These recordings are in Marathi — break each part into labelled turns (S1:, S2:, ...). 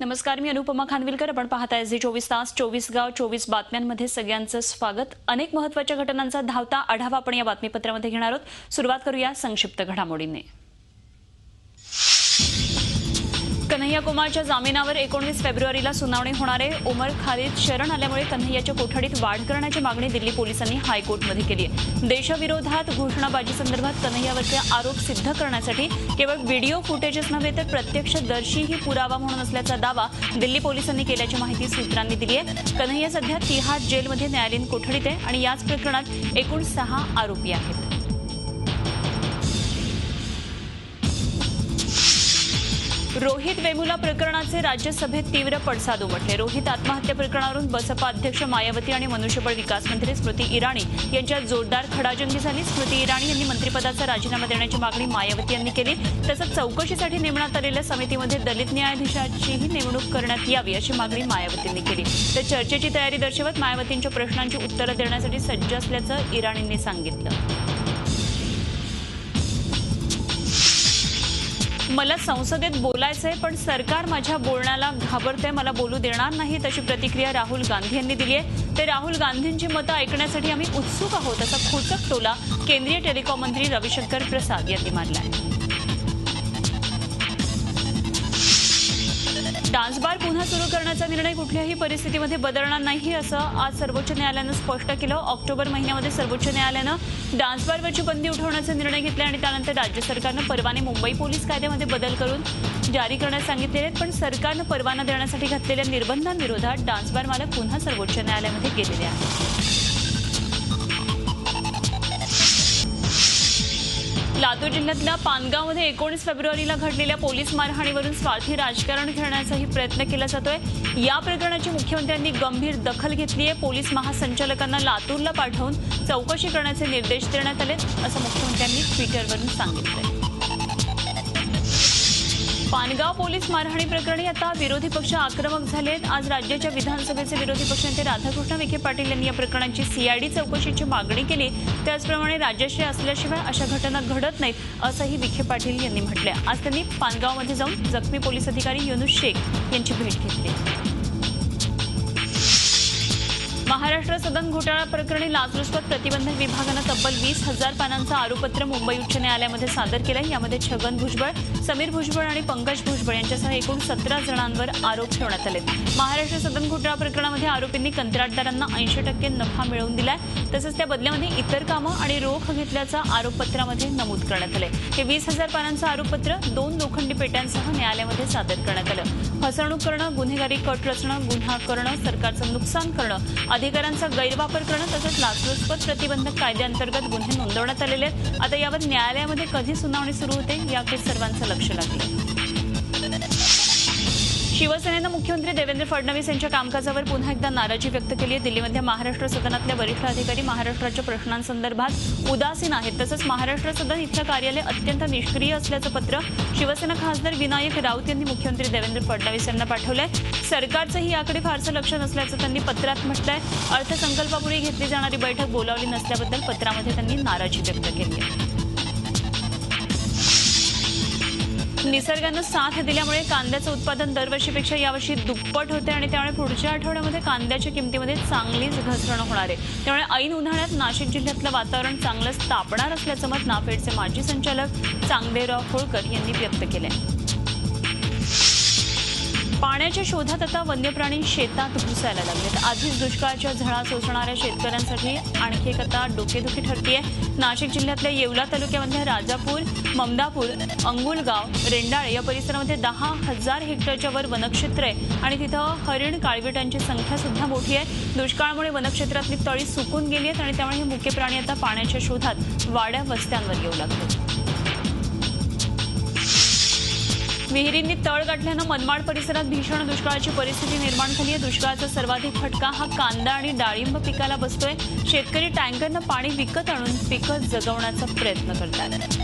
S1: नमस्कार, मी अनुपमा खानविलकर. आपण पाहताय झी 24 तास 24 गाव 24 बातम्यांमध्ये सगळ्यांचं स्वागत. अनेक महत्त्वाच्या घटनांचा धावता आढावा आपण या बातमीपत्रामध्ये घेणार आहोत. सुरुवात करूया संक्षिप्त घडामोडींनी. कन्हैया कुमारच्या जामिनावर 19 फेब्रुवारीला सुनावणी होणार आहे. उमर खालिद शरण आल्यामुळे कन्हैयाच्या कोठडीत वाढ करण्याची मागणी दिल्ली पोलिसांनी हायकोर्टमध्ये केली आहे. देशाविरोधात घोषणाबाजी संदर्भात कन्हैयावरचे आरोप सिद्ध करण्यासाठी केवळ व्हिडिओ फुटेजच नव्हे तर प्रत्यक्षदर्शीही पुरावा म्हणून असल्याचा दावा दिल्ली पोलिसांनी केल्याची माहिती सूत्रांनी दिली आहे. कन्हैया सध्या तिहार जेलमध्ये न्यायालयीन कोठडीत आहे आणि याच प्रकरणात एकूण 6 आरोपी आहेत. रोहित वेमुला प्रकरणाचे राज्यसभेत तीव्र पडसाद उमटले. रोहित आत्महत्या प्रकरणावरून बसपा अध्यक्ष मायावती आणि मनुष्यबळ विकास मंत्री स्मृती इराणी यांच्यात जोरदार खडाजंगी झाली. स्मृती इराणी यांनी मंत्रिपदाचा राजीनामा देण्याची मागणी मायावती यांनी केली. तसंच चौकशीसाठी नेमण्यात आलेल्या समितीमध्ये दलित न्यायाधीशाचीही नेमणूक करण्यात यावी अशी मागणी मायावतींनी केली. तर चर्चेची तयारी दर्शवत मायावतींच्या प्रश्नांची उत्तरं देण्यासाठी सज्ज असल्याचं इराणींनी सांगितलं. मला संसदेत बोलायचंय पण सरकार माझ्या बोलण्याला घाबरते, मला बोलू देणार नाही अशी प्रतिक्रिया राहुल गांधी यांनी दिली आहे. ते राहुल गांधींची मतं ऐकण्यासाठी आम्ही उत्सुक आहोत असा खोचक टोला केंद्रीय टेलिकॉम मंत्री रविशंकर प्रसाद यांनी मारला आहे. डान्स बार पुन्हा सुरू करण्याचा निर्णय कुठल्याही परिस्थितीमध्ये बदलणार नाही असं आज सर्वोच्च न्यायालयानं स्पष्ट केलं. ऑक्टोबर महिन्यामध्ये सर्वोच्च न्यायालयानं डान्स बारवरची बंदी उठवण्याचा निर्णय घेतला आणि त्यानंतर राज्य सरकारनं परवाने मुंबई पोलीस कायद्यामध्ये बदल करून जारी करण्यास सांगितले आहेत. पण सरकारनं परवाना देण्यासाठी घातलेल्या निर्बंधांविरोधात डान्स बार मालक पुन्हा सर्वोच्च न्यायालयामध्ये गेलेले आहेत. लातूर जिल्ह्यातल्या पानगावमध्ये 19 फेब्रुवारीला घडलेल्या पोलीस मारहाणीवरून स्वार्थी राजकारण करण्याचाही प्रयत्न केला जातोय. या प्रकरणाची मुख्यमंत्र्यांनी गंभीर दखल घेतली आहे. पोलीस महासंचालकांना लातूरला पाठवून चौकशी करण्याचे निर्देश देण्यात आले असं मुख्यमंत्र्यांनी ट्विटरवरून सांगितलंय. पानगाव पोलीस मारहाणी प्रकरणी आता विरोधी पक्ष आक्रमक झालेत. आज राज्याच्या विधानसभेचे विरोधी पक्षनेते राधाकृष्ण विखे पाटील यांनी या प्रकरणाची सीआयडी चौकशीची मागणी केली. त्याचप्रमाणे राज्याश्रय असल्याशिवाय अशा घटना घडत नाहीत असंही विखे पाटील यांनी म्हटलंय. आज त्यांनी पानगावमध्ये जाऊन जखमी पोलीस अधिकारी युनुस शेख यांची भेट घेतली. महाराष्ट्र सदन घोटाळा प्रकरणी लाचलुचपत प्रतिबंधक विभागानं तब्बल 20,000 पानांचं आरोपपत्र मुंबई उच्च न्यायालयामध्ये सादर केलंय. यामध्ये छगन भुजबळ, समीर भुजबळ आणि पंकज भुजबळ यांच्यासह एकूण 17 जणांवर आरोप ठेवण्यात आले. महाराष्ट्र सदन घोटाळा प्रकरणामध्ये आरोपींनी कंत्राटदारांना 80% नफा मिळवून दिलाय. तसंच त्या बदल्यामध्ये इतर कामं आणि रोख घेतल्याचं आरोपपत्रामध्ये नमूद करण्यात आलंय. हे 20,000 पानांचं आरोपपत्र 2 लोखंडी पेट्यांसह न्यायालयामध्ये सादर करण्यात आलं. फसवणूक करणं, गुन्हेगारी कट रचणं, गुन्हा करणं, सरकारचं नुकसान करणं, अधिकारांचा गैरवापर करणं तसंच लाचलुचपत प्रतिबंधक कायद्याअंतर्गत गुन्हे नोंदवण्यात आलेले आहेत. आता यावर न्यायालयामध्ये कधी सुनावणी सुरू होते याकडे सर्वांचं लक्ष लागलंय. शिवसेनेनं मुख्यमंत्री देवेंद्र फडणवीस यांच्या कामकाजावर पुन्हा एकदा नाराजी व्यक्त केली आहे. दिल्लीमधल्या महाराष्ट्र सदनातल्या वरिष्ठ अधिकारी महाराष्ट्राच्या प्रश्नांसंदर्भात उदासीन आहेत. तसंच महाराष्ट्र सदन इथलं कार्यालय अत्यंत निष्क्रिय असल्याचं पत्र शिवसेना खासदार विनायक राऊत यांनी मुख्यमंत्री देवेंद्र फडणवीस यांना पाठवलंय. सरकारचंही याकडे फारसं लक्ष नसल्याचं त्यांनी पत्रात म्हटलंय. अर्थसंकल्पापूर्वी घेतली जाणारी बैठक बोलावली नसल्याबद्दल पत्रामध्ये त्यांनी नाराजी व्यक्त केली आहे. निसर्गानं साथ दिल्यामुळे कांद्याचं उत्पादन दरवर्षीपेक्षा यावर्षी दुप्पट होते आणि त्यामुळे पुढच्या आठवड्यामध्ये कांद्याच्या किमतीमध्ये चांगलीच घसरण होणार आहे. त्यामुळे ऐन उन्हाळ्यात नाशिक जिल्ह्यातलं वातावरण चांगलंच तापणार असल्याचं मत नाफेडचे माजी संचालक चांगदेवराव होळकर यांनी व्यक्त केलंय. पाण्याच्या शोधात आता वन्यप्राणी शेतात घुसायला लागलेत. आधीच दुष्काळाच्या झळा सोसणाऱ्या शेतकऱ्यांसाठी आणखी एक आता डोकेदुखी ठरतीये. नाशिक जिल्ह्यातल्या येवला तालुक्यामधल्या राजापूर, ममदापूर, अंगुलगाव, रेंडाळे या परिसरामध्ये 10,000 हेक्टरच्या वर वनक्षेत्र आहे आणि तिथं हरिण, काळविटांची संख्या सुद्धा मोठी आहे. दुष्काळामुळे वनक्षेत्रातली तळी सुकून गेली आहेत आणि त्यामुळे हे मुके प्राणी आता पाण्याच्या शोधात वाड्या वस्त्यांवर येऊ लागले. विहिरींनी तळ गाठल्यानं मनमाड परिसरात भीषण दुष्काळाची परिस्थिती निर्माण झाली आहे. दुष्काळाचा सर्वाधिक फटका हा कांदा आणि डाळिंब पिकाला बसतोय. शेतकरी टँकरनं पाणी विकत आणून पिकं जगवण्याचा प्रयत्न करतात.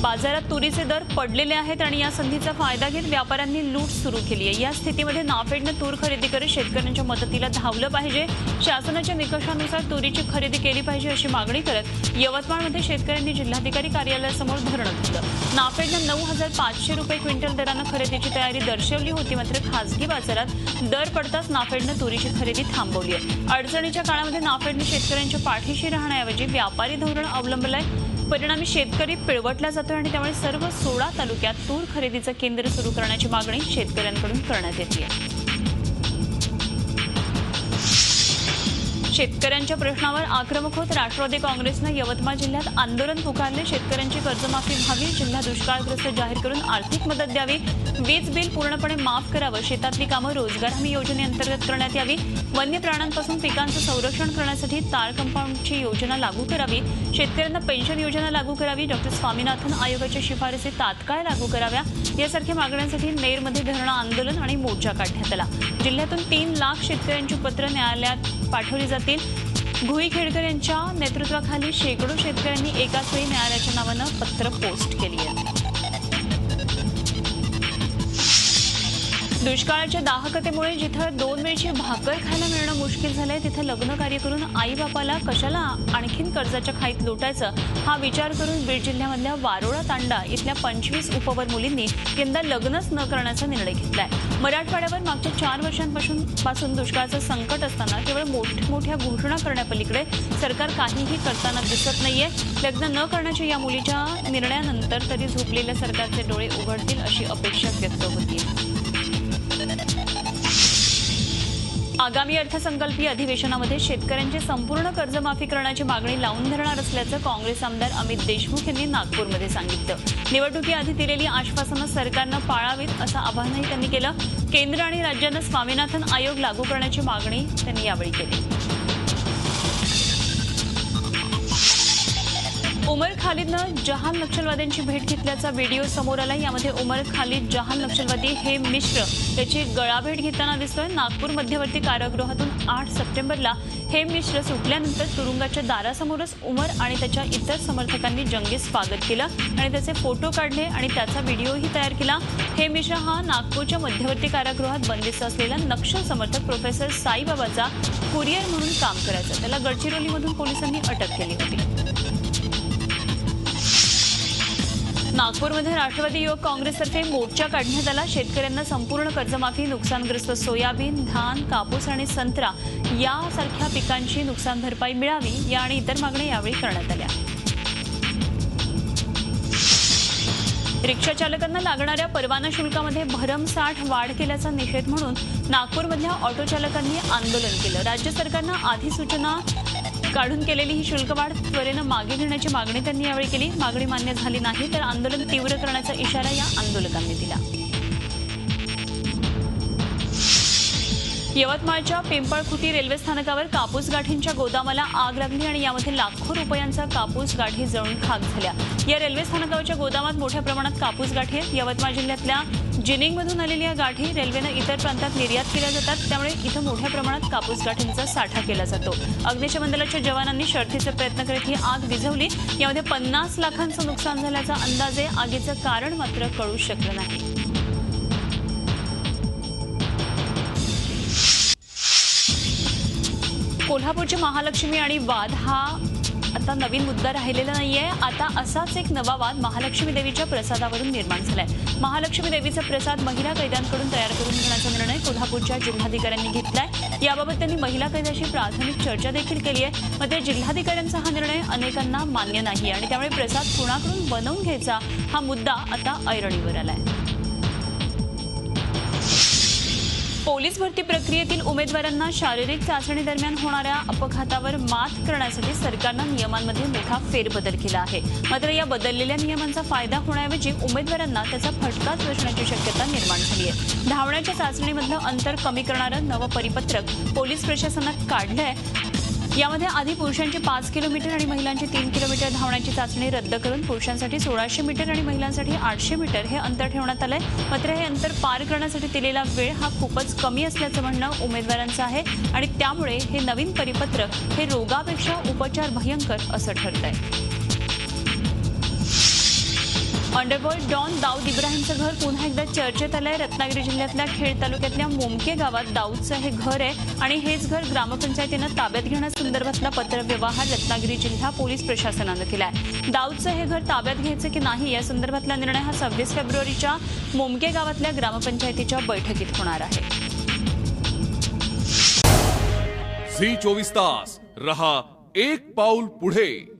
S1: बाजारात तुरीचे दर पडलेले आहेत आणि या संधीचा फायदा घेत व्यापाऱ्यांनी लूट सुरू केली आहे। या स्थितीमध्ये नाफेडनं तूर खरेदी करत शेतकऱ्यांच्या मदतीला धावलं पाहिजे। शासनाच्या निकषानुसार तुरीची खरेदी केली पाहिजे अशी मागणी करत यवतमाळमध्ये शेतकऱ्यांनी जिल्हाधिकारी कार्यालयासमोर धरणं दिलं। नाफेडनं 9,500 रुपये क्विंटल दरानं खरेदीची तयारी दर्शवली होती, मात्र खासगी बाजारात दर पडताच नाफेडनं तुरीची खरेदी थांबवली आहे। अडचणीच्या काळामध्ये नाफेडनं शेतकऱ्यांच्या पाठीशी राहण्याऐवजी व्यापारी धोरण अवलंबलंय। परिणामी शेतकरी पिळवटला जातोय आणि त्यामुळे सर्व 16 तालुक्यात तूर खरेदीचं केंद्र सुरू करण्याची मागणी शेतकऱ्यांकडून करण्यात येते। शेतकऱ्यांच्या प्रश्नावर आक्रमक होत राष्ट्रवादी काँग्रेसनं यवतमाळ जिल्ह्यात आंदोलन पुकारले। शेतकऱ्यांची कर्जमाफी व्हावी, जिल्हा दुष्काळग्रस्त जाहीर करून आर्थिक मदत द्यावी, वीज बिल पूर्णपणे माफ करावं, शेतातली कामं रोजगार हमी योजनेअंतर्गत करण्यात यावी, वन्य प्राण्यांपासून पिकांचं संरक्षण करण्यासाठी तार कंपाऊंडची योजना लागू करावी, शेतकऱ्यांना पेन्शन योजना लागू करावी, डॉ. स्वामीनाथन आयोगाच्या शिफारसी तात्काळ लागू कराव्या, यासारख्या मागण्यांसाठी नेरमध्ये धरणं आंदोलन आणि मोर्चा काढण्यात आला। जिल्ह्यातून 3 लाख शेतकऱ्यांची पत्र न्यायालयात पाठवली जातील। भुई खेडकर यांच्या नेतृत्वाखाली शेकडो शेतकऱ्यांनी एकाच वेळी न्यायालयाच्या नावानं पत्र पोस्ट केली आहेत। दुष्काळाच्या दाहकतेमुळे जिथं 2 वेळची भाकर खायला मिळणं मुश्किल झालंय, तिथं लग्न कार्य करून आई बापाला कशाला आणखीन कर्जाच्या खाईत लोटायचं हा विचार करून बीड जिल्ह्यामधल्या वारोळा तांडा इथल्या 25 उपवर मुलींनी यंदा लग्नच न करण्याचा निर्णय घेतलाय। मराठवाड्यावर मागच्या 4 वर्षांपासून दुष्काळाचं संकट असताना केवळ मोठमोठ्या घोषणा करण्यापलीकडे सरकार काहीही करताना दिसत नाहीये। लग्न न करण्याच्या या मुलीच्या निर्णयानंतर तरी झोपलेल्या सरकारचे डोळे उघडतील अशी अपेक्षा व्यक्त होतीये। आगामी अर्थसंकल्पीय अधिवेशनामध्ये शेतकऱ्यांची संपूर्ण कर्जमाफी करण्याची मागणी लावून धरणार असल्याचं काँग्रेस आमदार अमित देशमुख यांनी नागपूरमध्ये सांगितलं। निवडणुकीआधी दिलेली आश्वासनं सरकारनं पाळावीत असं आवाहनही त्यांनी केलं। केंद्र आणि राज्यानं स्वामीनाथन आयोग लागू करण्याची मागणी त्यांनी यावेळी केली। उमर खालिदनं जहाल नक्षलवाद्यांची भेट घेतल्याचा व्हिडिओ समोर आला। यामध्ये उमर खालिद जहाल नक्षलवादी हेम मिश्र याची गळाभेट घेताना दिसतोय। नागपूर मध्यवर्ती कारागृहातून 8 सप्टेंबरला हेम मिश्र सुटल्यानंतर तुरुंगाच्या दारासमोरच उमर आणि त्याच्या इतर समर्थकांनी जंगी स्वागत केलं आणि त्याचे फोटो काढले आणि त्याचा व्हिडिओही तयार केला। हेम मिश्र हा नागपूरच्या मध्यवर्ती कारागृहात बंदिस्त असलेला नक्षल समर्थक प्रोफेसर साईबाबाचा कुरिअर म्हणून काम करायचा। त्याला गडचिरोलीमधून पोलिसांनी अटक केली होती। नागपूरमध्ये राष्ट्रवादी युवक काँग्रेसतर्फे मोर्चा काढण्यात आला। शेतकऱ्यांना संपूर्ण कर्जमाफी, नुकसानग्रस्त सोयाबीन, धान, कापूस आणि संत्रा यासारख्या पिकांची नुकसान भरपाई मिळावी या आणि इतर मागण्या यावेळी करण्यात आल्या। रिक्षा चालकांना लागणाऱ्या परवाना शुल्कामध्ये भरमसाठ वाढ केल्याचा निषेध म्हणून नागपूरमधल्या ऑटो चालकांनी आंदोलन केलं। राज्य सरकारनं अधिसूचना काढून केलेली ही शुल्कवाढ त्वरेनं मागे घेण्याची मागणी त्यांनी यावेळी केली। मागणी मान्य झाली नाही तर आंदोलन तीव्र करण्याचा इशारा या आंदोलकांनी दिला। यवतमाळच्या पिंपळखुटी रेल्वे स्थानकावर कापूस गाठींच्या गोदामाला आग लागली आणि यामध्ये लाखो रुपयांचा कापूस गाठी जळून खाक झाल्या। या रेल्वे स्थानकावरच्या गोदामात मोठ्या प्रमाणात कापूस गाठी आहेत। यवतमाळ जिल्ह्यातल्या जिनिंगमधून आलेल्या गाठी रेल्वेनं इतर प्रांतात निर्यात केल्या जातात, त्यामुळे इथं मोठ्या प्रमाणात कापूस गाठींचा साठा केला जातो। अग्निशमन दलाच्या जवानांनी शर्थीचे प्रयत्न करत ही आग विझवली। यामध्ये 50 लाखांचं नुकसान झाल्याचा अंदाज आहे। आगीचं कारण मात्र कळू शकलं नाही। कोल्हापूरची महालक्ष्मी आणि वाद हा आता नवीन मुद्दा राहिलेला नाहीये। आता असाच एक नवा वाद महालक्ष्मी देवीच्या प्रसादावरून निर्माण झालाय। महालक्ष्मी देवीचा प्रसाद महिला कैद्यांकडून तयार करून घेण्याचा निर्णय कोल्हापूरच्या जिल्हाधिकाऱ्यांनी घेतलाय। याबाबत त्यांनी महिला कैद्याशी प्राथमिक चर्चा देखील केली आहे। मात्र जिल्हाधिकाऱ्यांचा हा निर्णय अनेकांना मान्य नाही आणि त्यामुळे प्रसाद कुणाकडून बनवून घ्यायचा हा मुद्दा आता ऐरणीवर आलाय। पोलीस भरती प्रक्रियेतील उमेदवारांना शारीरिक चाचणी दरम्यान होणाऱ्या अपघातावर मात करण्यासाठी सरकारनं नियमांमध्ये मोठा फेरबदल केला आहे। मात्र या बदललेल्या नियमांचा फायदा होण्याऐवजी उमेदवारांना त्याचा फटकाच बसण्याची शक्यता निर्माण झाली आहे। धावण्याच्या चाचणीमधलं अंतर कमी करणारं नवं परिपत्रक पोलीस प्रशासनात काढलंय। यामध्ये आधी पुरुषांची 5 किलोमीटर आणि महिलांची 3 किलोमीटर धावण्याची चाचणी रद्द करून पुरुषांसाठी 1600 मीटर आणि महिलांसाठी 800 मीटर हे अंतर ठेवण्यात आलंय। मात्र हे अंतर पार करण्यासाठी दिलेला वेळ हा खूपच कमी असल्याचं म्हणणं उमेदवारांचं आहे आणि त्यामुळे हे नवीन परिपत्रक हे रोगापेक्षा उपचार भयंकर असं ठरतंय। अंडरवर्ल्ड डॉन दाऊद इब्राहिमचं घर पुन्हा एकदा चर्चेत आलंय. रत्नागिरी जिल्ह्यातल्या खेड तालुक्यातल्या मोमके गावात दाऊदचं हे घर आहे आणि हेच घर ग्रामपंचायतीनं ताब्यात घेण्यासंदर्भातला पत्रव्यवहार रत्नागिरी जिल्हा पोलीस प्रशासनानं केलाय. दाऊदचं हे घर ताब्यात घ्यायचं की नाही या संदर्भातला निर्णय हा 26 फेब्रुवारीच्या मोमके गावातल्या ग्रामपंचायतीच्या बैठकीत होणार आहे.
S2: झी 24 तास रहा एक पाऊल पुढे.